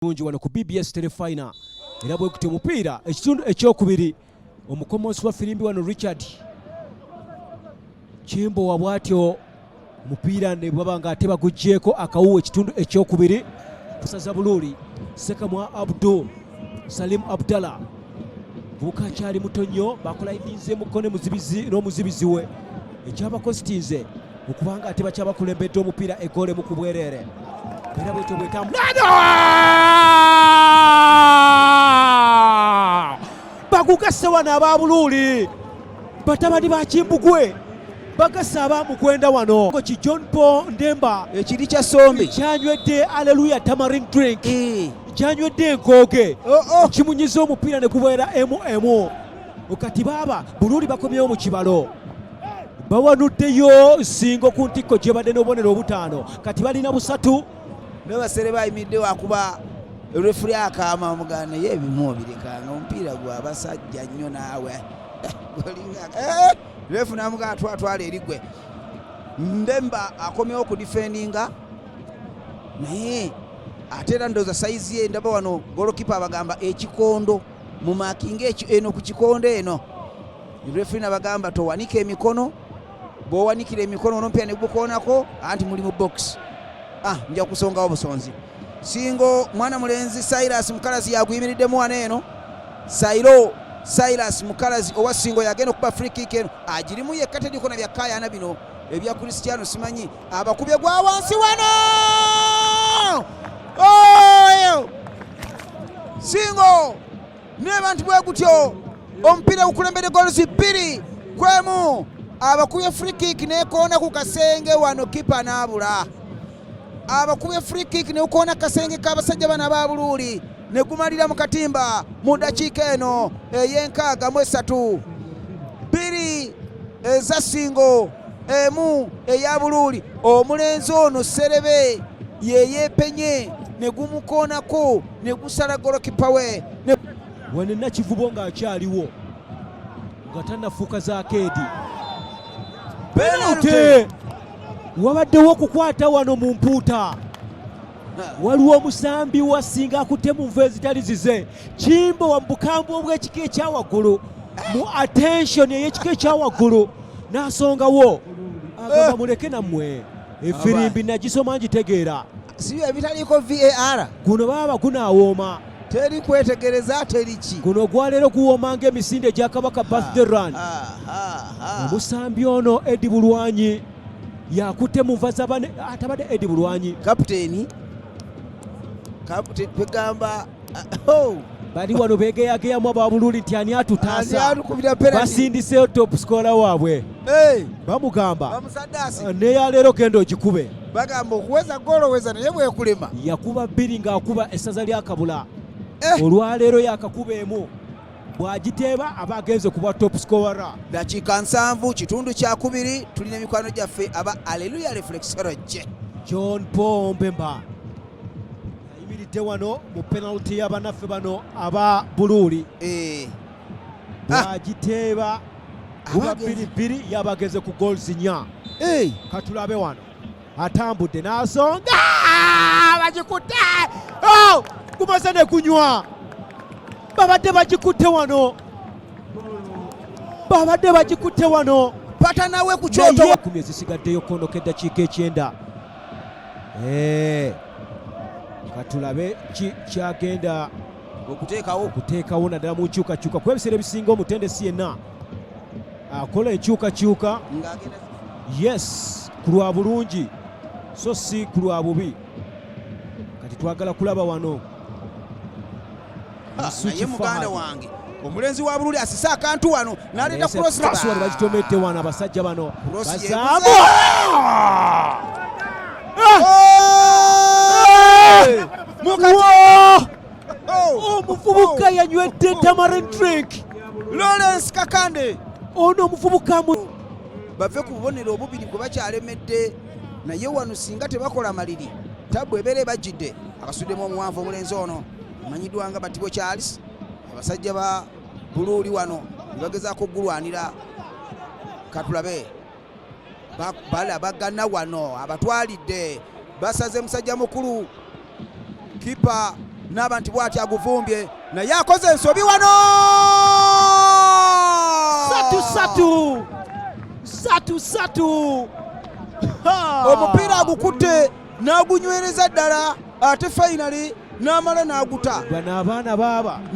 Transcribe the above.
Bunji wano ku BBS Telefina era bwe kuti omupiira ekitundu ekyokubiri omukomonsi wa firimbi wano Richard Kimbo wabwatyo mupiira ne bwabanga ate bagujjeeko akawuwa ekitundu ekyokubiri Masaza Buluuli Sekamwa Abdul Salim Abdallah buka kyali muto nnyo bakola idinze mukone muzibizi n'omuzibizi we ekyabakozitize okubanga ate bakyabakulembedde omupiira egole mu kubwerere era bwetyo bwetamu bagugase wano aba Buluuli batabani ba Kimbugwe bagasa abamukwenda wano ki John Paul Ndemba ekiri kya sombi kyanywedde Hallelujah tamarind drink kyanywedde enkooge kimunyiza omupiira ne gubeera emu kati baaba Buluuli bakomyewo mu kibalo bawanuddeyo Ssingo ku ntikko gye badde n'obubonero obutaano kati balina busatu n'abasere bayimidde wakuba refuri akaama omugana ye ebimu obirekanga omupiira gwa abasajja nnyo naawe refu namuga atwala erigwe Ndemba akomyewo ku defendinga naye ate era ndowooza sayizi ye ndaba wano golokipa abagamba ekikondo mu makinga eno ku kikondo eno refuri nabagamba towanika emikono bw'owanikira emikono onompira ne gukoonako anti muli mu box nja kusongawo busonzi Ssingo mwana mulenzi Silas Mukalazi yaguyimiriddemu wano eno Silas Mukalazi owa Ssingo yagenda okuba free kick eno agirimu yekka teriko na byakkayaana bino ebya Kristiano simanyi abakubye gwa wansi wano Ssingo n'abantu bwe gutyo omupiira gukulembedde golozi 2-1 abakubye free kick nekoona ku kasenge wano kipa n'abula abakubye free kick ne ukoona kasenge k'abasajja bana ba Buluuli ne gumalira mu katimba mu dakiika eno ey'enkaaga mu esatu 2 eza Ssingo 1 eya Buluuli omulenzi ono Serebe yeyeepenye ne gumukoonako ne gusala golokipa we wano Nakivubo ng'akyaliwo nga tannafuuka za keedi penalty wabaddewo okukwata wano mu mpuuta waliwo omusambi wa Ssingo akutte mu nvu ezitali zize Kimbo wa bukambwe obw'ekika ekyawaggulu mu attention ey'ekika ekyawaggulu n'asongawo agamba muleke nammwe efirimbi nagisoma ngitegeera si ebitaliko VAR guno baba gunaawooma teri kwetegereza teriki guno gwaleero guwooma ng'emisinde egya Kabaka birthday run omusambi ono Edi Bulwanyi yakutte mu nva zabane atabadde Edi Bulwanyi kapiteeni pegamba bali wano begeyageyamu aba Buluuli nti ani atutaasa basindiseyo top scorer waabwe bamugamba neyaleero genda ogikube bagamba okuweza golo weza naye bwekulema yakuba 2 ng'akuba essaza lya Kabula olwaleero yakakuba emu bwagiteeba aba agenze kuba top scorer dakiika 7 kitundu kya 2 tulina emikwano gyaffe aba Hallelujah Reflexology John Paul Ndemba ayimiridde wano mu penalty y'abanaffe bano aba Buluuli bwagiteeba kuba 2-2 yabageze ku goals 4 katulabe wano atambudde n'asonga bagikutte gumaze ne kunywa babadde bagikutte wano pata nawe ku kyoto 10 ezisigaddeyo konoka eddakiika 9 katulabe kyagenda okuteekawo naddala mu nkyukakyuka kuba ebiseera ebisinga omutendesi yenna akola enkyukakyuka yes ku lwa bulungi so si ku lwa bubi kati twagala kulaba wano naye muganda wange omulenzi wa Buluuli asisa akantu wano n'aleeta cross bagitomedde wano abasajja bano bazaamu omuvubuka yanywedde tamarind drink Lawrence Kakande ono omuvubuka bave ku bubonero obubiri gwe bakyalemedde naye wano singa tebakola maliri tabbu ebeere bajjidde akasuddemu omuwanvu omulenzi ono amanyiddwa nga Batibo Charles abasajja ba Buluuli wano nibagezaako oggulwanira katulabe balabagana wano abatwalidde basaze musajja mukulu kipa n'abantu bw'ati aguvumbye naye akoze ensobi wano. 3-3 omupiira agukutte n'agunywereza ddala ate fayinali n'amala n'aguta. bano abaana baaba